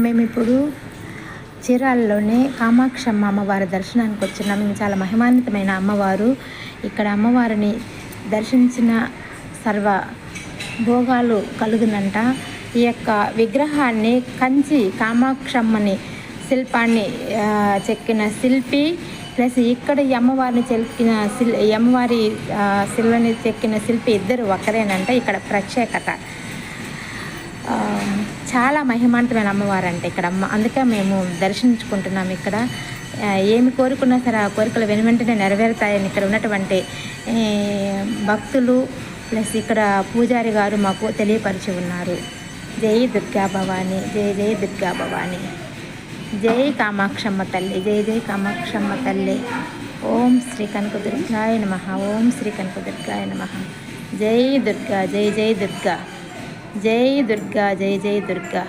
మేమిప్పుడు చీరాలలోని కామాక్షమ్మ అమ్మవారి దర్శనానికి వచ్చినాము. మేము చాలా మహిమాన్వితమైన అమ్మవారు. ఇక్కడ అమ్మవారిని దర్శించిన సర్వ భోగాలు కలుగునంట. ఈ యొక్క విగ్రహాన్ని కంచి కామాక్షమ్మని శిల్పాన్ని చెక్కిన శిల్పి ప్లస్ ఇక్కడ ఈ అమ్మవారిని చెక్కిన అమ్మవారి శిలని చెక్కిన శిల్పి ఇద్దరు ఒకరేనంట. ఇక్కడ ప్రత్యేకత చాలా మహిమాంతమైన అమ్మవారు అంటే ఇక్కడ అందుకే మేము దర్శించుకుంటున్నాము. ఇక్కడ ఏమి కోరుకున్నా సరే ఆ కోరికలు వెనువెంటనే నెరవేరుతాయని ఇక్కడ ఉన్నటువంటి భక్తులు ప్లస్ ఇక్కడ పూజారి గారు మాకు తెలియపరిచి ఉన్నారు. జై దుర్గా భవాని, జై జై దుర్గా భవాని, జై కామాక్షమ్మ తల్లి, జై జై కామాక్షమ్మ తల్లి. ఓం శ్రీ కనకదుర్గాయ నమః, ఓం శ్రీ కనకదుర్గాయ నమః. జై దుర్గా, జై జై దుర్గా, జై దుర్గా, జై జై దుర్గా,